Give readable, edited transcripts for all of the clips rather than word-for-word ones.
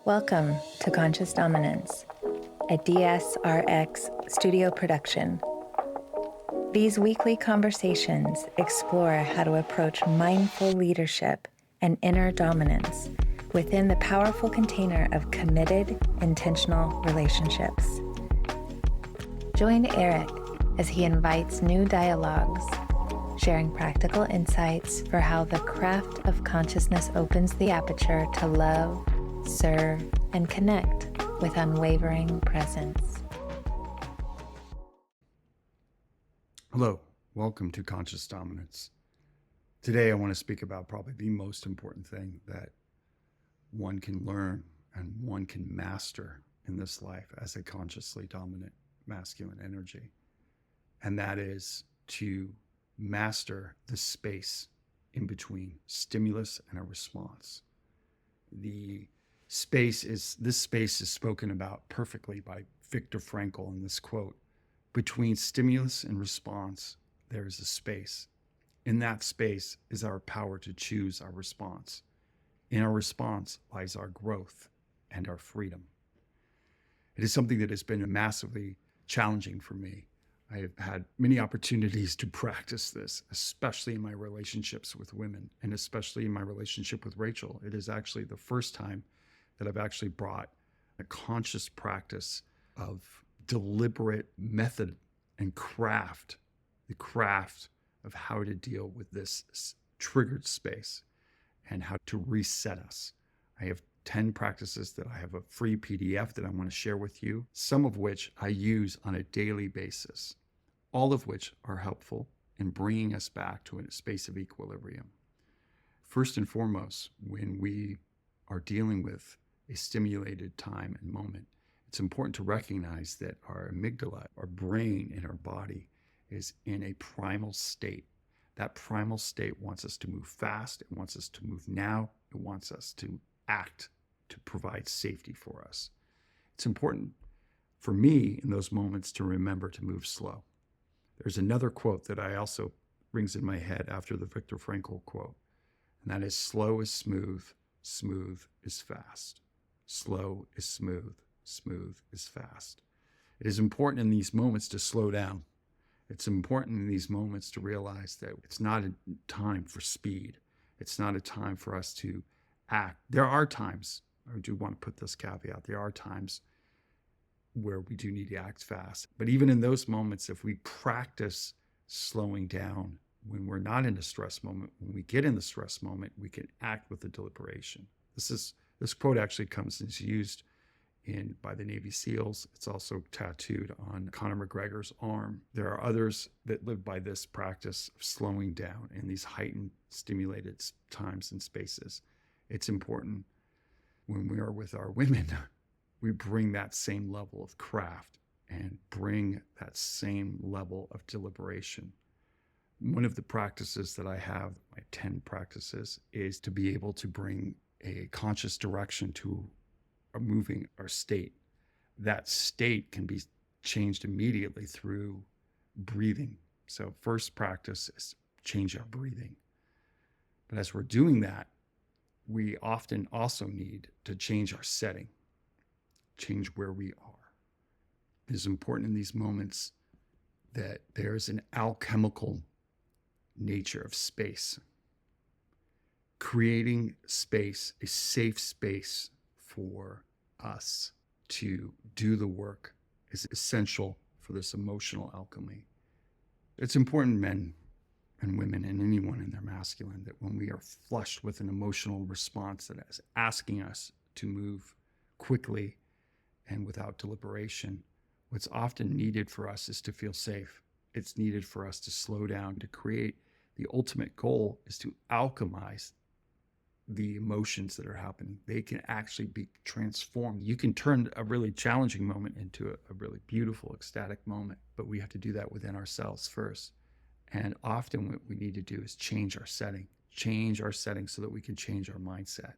Welcome to Conscious Dominance, a DSRX studio production. These weekly conversations explore how to approach mindful leadership and inner dominance within the powerful container of committed, intentional relationships. Join Eric as he invites new dialogues, sharing practical insights for how the craft of consciousness opens the aperture to love, serve, and connect with unwavering presence. Hello, welcome to Conscious Dominance. Today I want to speak about probably the most important thing that one can learn and one can master in this life as a consciously dominant masculine energy. And that is to master the space in between stimulus and a response. This space is spoken about perfectly by Viktor Frankl in this quote: between stimulus and response, there is a space. In that space is our power to choose our response. In our response lies our growth and our freedom. It is something that has been massively challenging for me. I have had many opportunities to practice this, especially in my relationships with women, and especially in my relationship with Rachel. It is actually the first time that I've actually brought a conscious practice of deliberate method and the craft of how to deal with this triggered space and how to reset us. I have 10 practices that I have a free PDF that I want to share with you, some of which I use on a daily basis, all of which are helpful in bringing us back to a space of equilibrium. First and foremost, when we are dealing with a stimulated time and moment, it's important to recognize that our amygdala, our brain in our body, is in a primal state. That primal state wants us to move fast. It wants us to move now. It wants us to act to provide safety for us. It's important for me in those moments to remember to move slow. There's another quote that I also rings in my head after the Viktor Frankl quote, and that is: slow is smooth, smooth is fast. Slow is smooth, smooth is fast. It is important in these moments to slow down. It's important in these moments to realize that it's not a time for speed. It's not a time for us to act. There are times, I do want to put this caveat, there are times where we do need to act fast. But even in those moments, if we practice slowing down when we're not in a stress moment, when we get in the stress moment, we can act with the deliberation. This quote actually comes and is used by the Navy SEALs. It's also tattooed on Conor McGregor's arm. There are others that live by this practice of slowing down in these heightened, stimulated times and spaces. It's important when we are with our women, we bring that same level of craft and bring that same level of deliberation. One of the practices that I have, my 10 practices, is to be able to bring a conscious direction to moving our state. That state can be changed immediately through breathing. So first practice is change our breathing. But as we're doing that, we often also need to change our setting, change where we are. It is important in these moments that there is an alchemical nature of space. Creating space, a safe space for us to do the work, is essential for this emotional alchemy. It's important, men and women and anyone in their masculine, that when we are flushed with an emotional response that is asking us to move quickly and without deliberation, what's often needed for us is to feel safe. It's needed for us to slow down, to create. The ultimate goal is to alchemize the emotions that are happening. They can actually be transformed. You can turn a really challenging moment into a really beautiful, ecstatic moment, but we have to do that within ourselves first. And often what we need to do is change our setting so that we can change our mindset.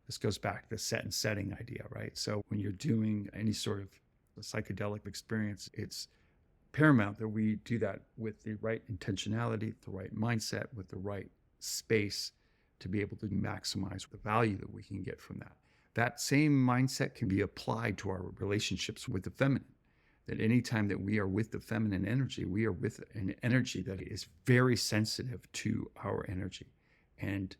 This goes back to the set and setting idea, right? So when you're doing any sort of psychedelic experience, it's paramount that we do that with the right intentionality, the right mindset, with the right space to be able to maximize the value that we can get from that. That same mindset can be applied to our relationships with the feminine. That anytime that we are with the feminine energy, we are with an energy that is very sensitive to our energy. And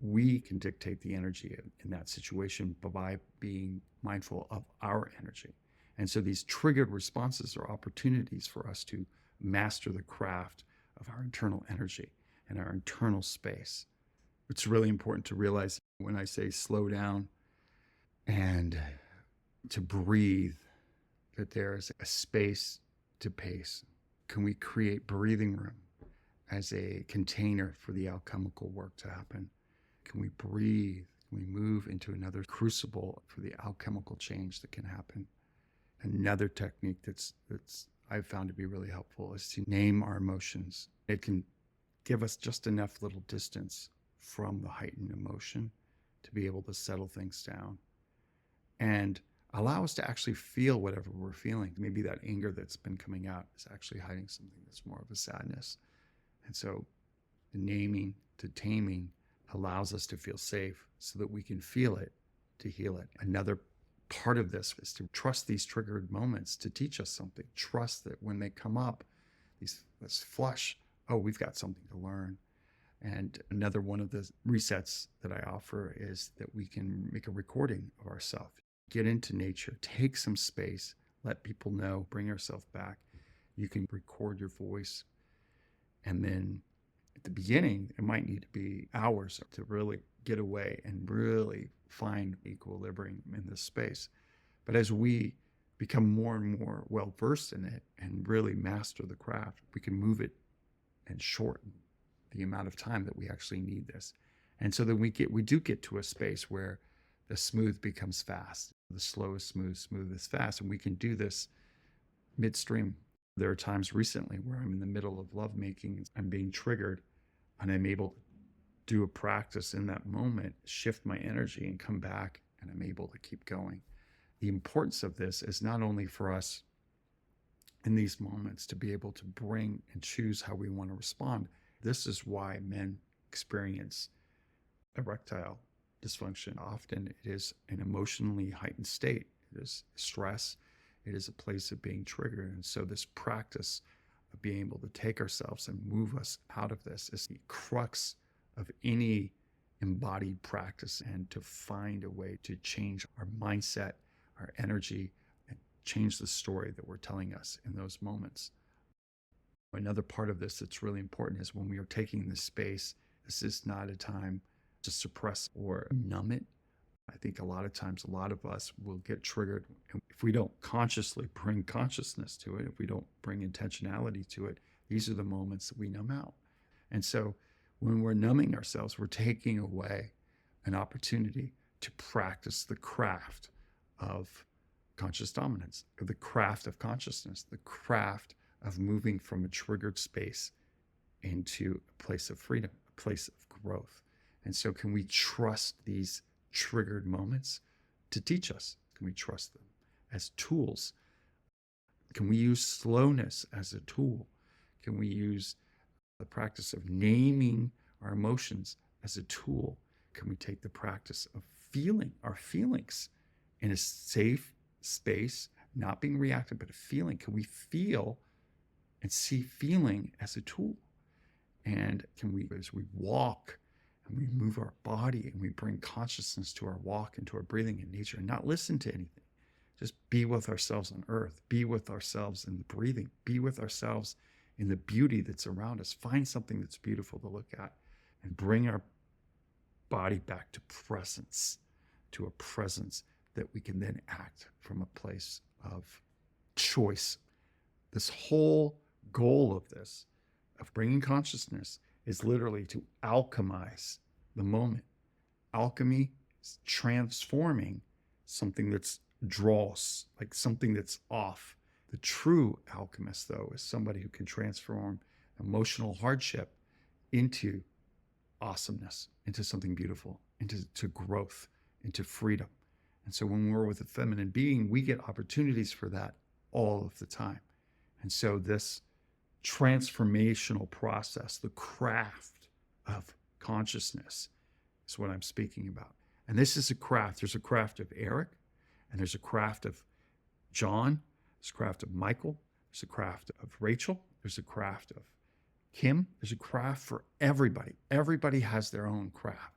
we can dictate the energy in that situation by being mindful of our energy. And so these triggered responses are opportunities for us to master the craft of our internal energy and our internal space. It's really important to realize when I say slow down and to breathe, that there's a space to pace. Can we create breathing room as a container for the alchemical work to happen? Can we breathe? Can we move into another crucible for the alchemical change that can happen? Another technique that's I've found to be really helpful is to name our emotions. It can give us just enough little distance from the heightened emotion to be able to settle things down and allow us to actually feel whatever we're feeling. Maybe that anger that's been coming out is actually hiding something that's more of a sadness. And so the naming to taming allows us to feel safe so that we can feel it to heal it. Another part of this is to trust these triggered moments to teach us something. Trust that when they come up, this flush, oh, we've got something to learn. And another one of the resets that I offer is that we can make a recording of ourselves. Get into nature, take some space, let people know, bring yourself back. You can record your voice. And then at the beginning, it might need to be hours to really get away and really find equilibrium in this space. But as we become more and more well-versed in it and really master the craft, we can move it and shorten the amount of time that we actually need this. And so then we do get to a space where the smooth becomes fast. The slow is smooth, smooth is fast. And we can do this midstream. There are times recently where I'm in the middle of lovemaking, I'm being triggered, and I'm able to do a practice in that moment, shift my energy and come back, and I'm able to keep going. The importance of this is not only for us in these moments to be able to bring and choose how we want to respond. This is why men experience erectile dysfunction. Often it is an emotionally heightened state. It is stress. It is a place of being triggered. And so this practice of being able to take ourselves and move us out of this is the crux of any embodied practice, and to find a way to change our mindset, our energy, and change the story that we're telling us in those moments. Another part of this that's really important is when we are taking this space, this is not a time to suppress or numb it. I think a lot of times, a lot of us will get triggered. And if we don't consciously bring consciousness to it, if we don't bring intentionality to it, these are the moments that we numb out. And so when we're numbing ourselves, we're taking away an opportunity to practice the craft of conscious dominance, or the craft of consciousness, the craft of moving from a triggered space into a place of freedom, a place of growth. And so can we trust these triggered moments to teach us? Can we trust them as tools? Can we use slowness as a tool? Can we use the practice of naming our emotions as a tool? Can we take the practice of feeling our feelings in a safe space, not being reactive, but a feeling? Can we feel and see feeling as a tool? And can we, as we walk and we move our body and we bring consciousness to our walk and to our breathing in nature, and not listen to anything, just be with ourselves on earth, be with ourselves in the breathing, be with ourselves in the beauty that's around us. Find something that's beautiful to look at and bring our body back to presence, to a presence that we can then act from a place of choice. This whole goal of this, of bringing consciousness, is literally to alchemize the moment. Alchemy is transforming something that's dross, like something that's off. The true alchemist, though, is somebody who can transform emotional hardship into awesomeness, into something beautiful, into growth, into freedom. And so when we're with a feminine being, we get opportunities for that all of the time. And so this transformational process, the craft of consciousness, is what I'm speaking about. And this is a craft. There's a craft of Eric, and there's a craft of John, there's a craft of Michael, there's a craft of Rachel, there's a craft of Kim, there's a craft for everybody. Everybody has their own craft.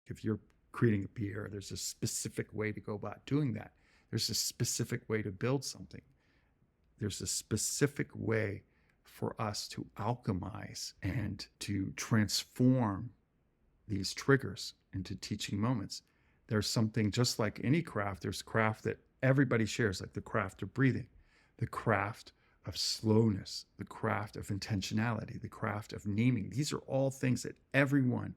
If you're creating a beer, there's a specific way to go about doing that. There's a specific way to build something. There's a specific way for us to alchemize and to transform these triggers into teaching moments. There's something just like any craft, there's craft that everybody shares, like the craft of breathing, the craft of slowness, the craft of intentionality, the craft of naming. These are all things that everyone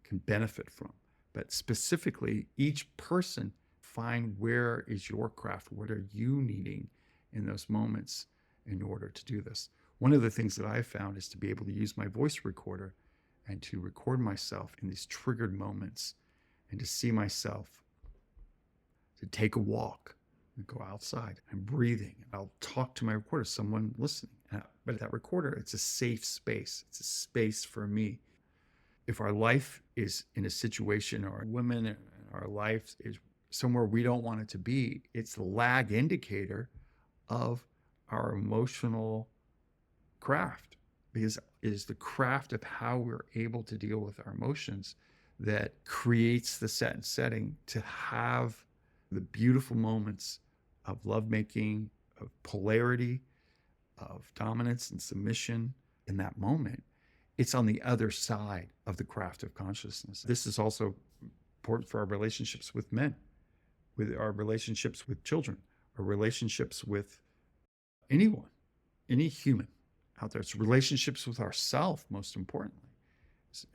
can benefit from. But specifically, each person find where is your craft? What are you needing in those moments in order to do this? One of the things that I found is to be able to use my voice recorder and to record myself in these triggered moments and to see myself, to take a walk and go outside. I'm breathing and I'll talk to my recorder, someone listening. But that recorder, it's a safe space. It's a space for me. If our life is in a situation or women in our life is somewhere we don't want it to be, it's the lag indicator of our emotional craft, because it is the craft of how we're able to deal with our emotions that creates the set and setting to have the beautiful moments of lovemaking, of polarity, of dominance and submission in that moment. It's on the other side of the craft of consciousness. This is also important for our relationships with men, with our relationships with children, our relationships with anyone, any human out there. It's relationships with ourselves, most importantly,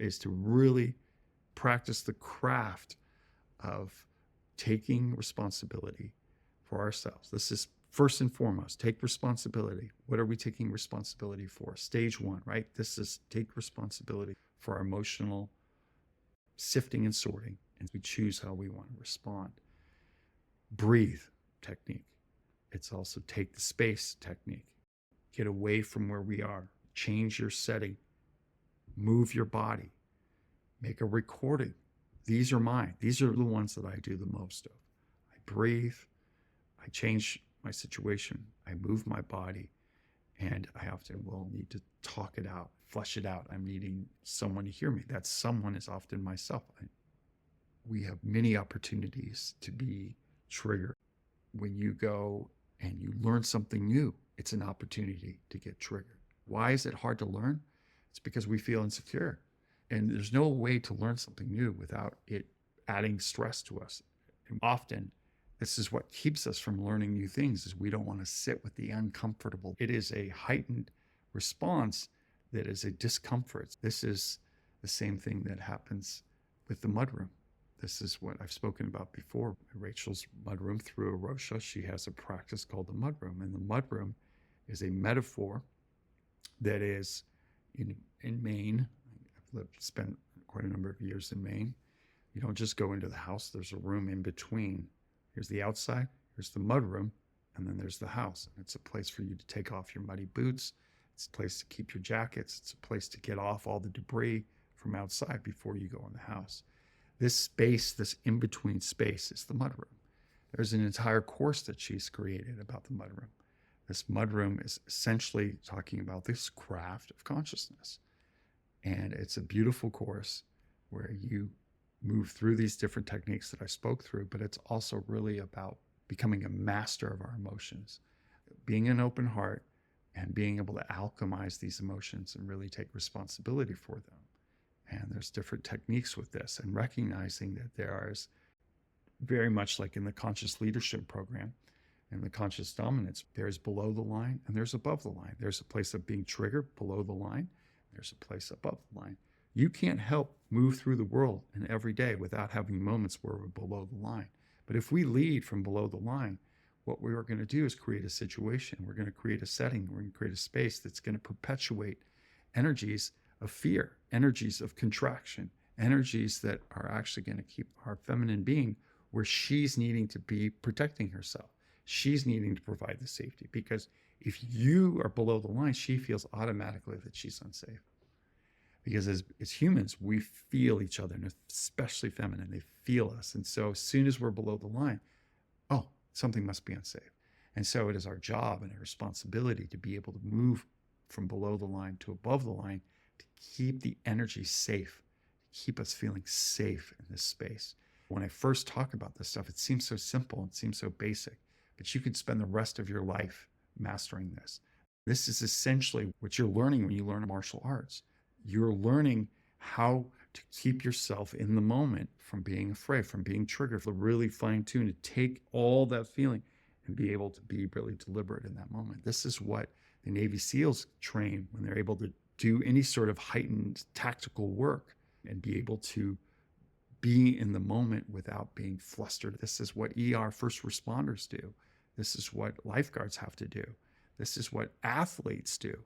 is to really practice the craft of taking responsibility for ourselves. This is first and foremost, take responsibility. What are we taking responsibility for? Stage one, right? This is take responsibility for our emotional sifting and sorting, and we choose how we want to respond. Breathe technique. It's also take the space technique. Get away from where we are. Change your setting. Move your body. Make a recording. These are mine. These are the ones that I do the most of. I breathe. I change my situation. I move my body. And I often will need to talk it out, flesh it out. I'm needing someone to hear me. That someone is often myself. We have many opportunities to be triggered. When you go and you learn something new, it's an opportunity to get triggered. Why is it hard to learn? It's because we feel insecure. And there's no way to learn something new without it adding stress to us. And often, this is what keeps us from learning new things, is we don't want to sit with the uncomfortable. It is a heightened response that is a discomfort. This is the same thing that happens with the mudroom. This is what I've spoken about before. Rachel's mudroom through Aerosha, she has a practice called the mudroom. And the mudroom is a metaphor that is in Maine. I've spent quite a number of years in Maine. You don't just go into the house. There's a room in between. Here's the outside, here's the mudroom, and then there's the house. And it's a place for you to take off your muddy boots. It's a place to keep your jackets. It's a place to get off all the debris from outside before you go in the house. This space, this in-between space, is the mudroom. There's an entire course that she's created about the mudroom. This mudroom is essentially talking about this craft of consciousness. And it's a beautiful course where you move through these different techniques that I spoke through, but it's also really about becoming a master of our emotions, being an open heart and being able to alchemize these emotions and really take responsibility for them. And there's different techniques with this, and recognizing that there is, very much like in the conscious leadership program and the conscious dominance, there's below the line and there's above the line. There's a place of being triggered below the line. There's a place above the line. You can't help move through the world and every day without having moments where we're below the line. But if we lead from below the line, what we are going to do is create a situation. We're going to create a setting. We're going to create a space that's going to perpetuate energies of fear, energies of contraction, energies that are actually going to keep our feminine being where she's needing to be protecting herself. She's needing to provide the safety, because if you are below the line, she feels automatically that she's unsafe. because as humans, we feel each other, and especially feminine, they feel us. And so as soon as we're below the line, oh, something must be unsafe. And so it is our job and our responsibility to be able to move from below the line to above the line to keep the energy safe, keep us feeling safe in this space. When I first talk about this stuff, it seems so simple, it seems so basic, but you could spend the rest of your life mastering this. This is essentially what you're learning when you learn martial arts. You're learning how to keep yourself in the moment from being afraid, from being triggered, to really fine tune, to take all that feeling and be able to be really deliberate in that moment. This is what the Navy SEALs train when they're able to do any sort of heightened tactical work and be able to be in the moment without being flustered. This is what ER first responders do. This is what lifeguards have to do. This is what athletes do.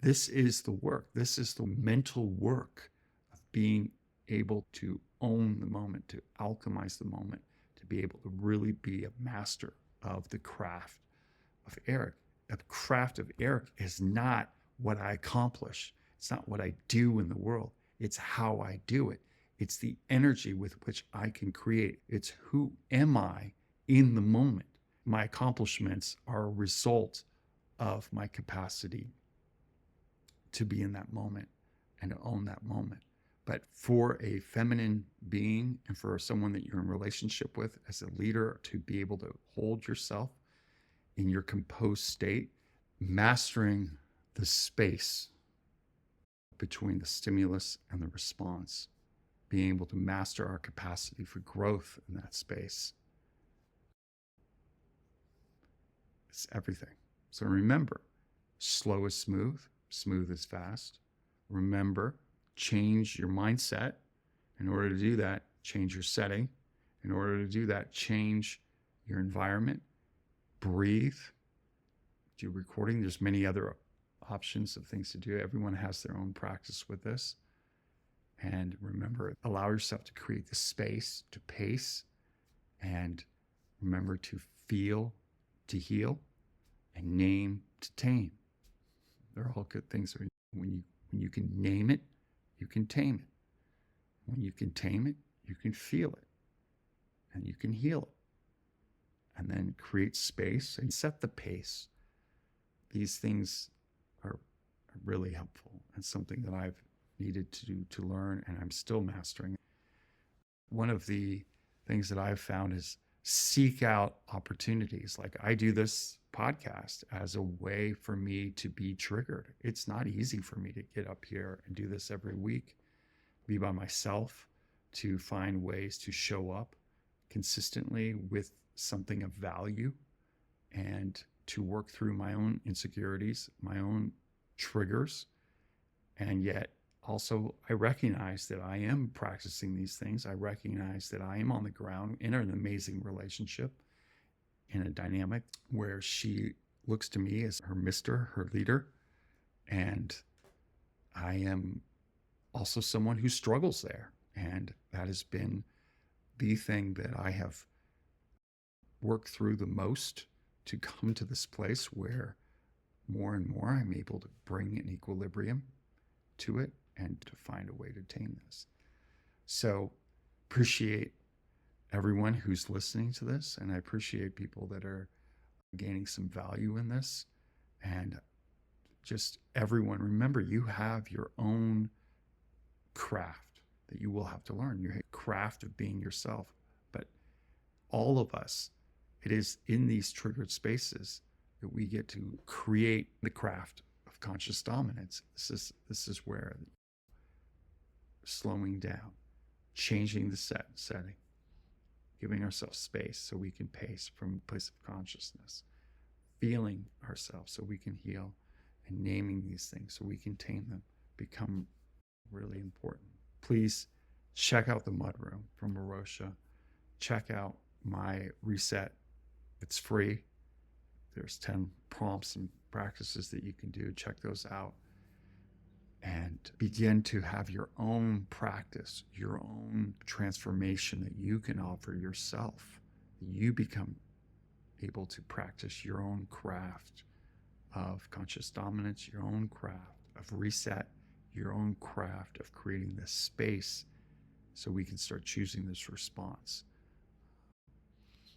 This is the work. This is the mental work of being able to own the moment, to alchemize the moment, to be able to really be a master of the craft of Eric. The craft of Eric is not what I accomplish. It's not what I do in the world. It's how I do it. It's the energy with which I can create. It's who am I in the moment. My accomplishments are a result of my capacity to be in that moment and to own that moment. But for a feminine being and for someone that you're in relationship with as a leader, to be able to hold yourself in your composed state, mastering the space between the stimulus and the response, being able to master our capacity for growth in that space. It's everything. So remember, slow is smooth, smooth is fast. Remember, change your mindset. In order to do that, change your setting. In order to do that, change your environment. Breathe. Do recording. There's many other options of things to do. Everyone has their own practice with this. And remember, allow yourself to create the space to pace, and remember to feel to heal, and name to tame. They're all good things. When you can name it, you can tame it. When you can tame it, you can feel it, and you can heal it. And then create space and set the pace. These things are really helpful and something that I've needed to learn, and I'm still mastering. One of the things that I've found is seek out opportunities. Like, I do this podcast as a way for me to be triggered. It's not easy for me to get up here and do this every week, be by myself, to find ways to show up consistently with something of value, and to work through my own insecurities, my own triggers. And yet also, I recognize that I am practicing these things. I recognize that I am on the ground in an amazing relationship, in a dynamic where she looks to me as her mister, her leader. And I am also someone who struggles there. And that has been the thing that I have worked through the most, to come to this place where more and more I'm able to bring an equilibrium to it and to find a way to tame this. So appreciate everyone who's listening to this, and I appreciate people that are gaining some value in this. And just everyone, remember, you have your own craft that you will have to learn, your craft of being yourself. But all of us, it is in these triggered spaces that we get to create the craft of conscious dominance. This is where slowing down, changing the setting, giving ourselves space so we can pace from a place of consciousness, feeling ourselves so we can heal, and naming these things so we can tame them, become really important. Please check out the Mudroom from Aerosha. Check out my reset. It's free. There's 10 prompts and practices that you can do. Check those out and begin to have your own practice, your own transformation that you can offer yourself. You become able to practice your own craft of conscious dominance, your own craft of reset, your own craft of creating this space so we can start choosing this response.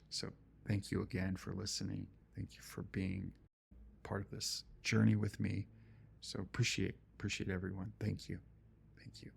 So thank you again for listening. Thank you for being part of this journey with me. So appreciate everyone. Thank you. Thank you.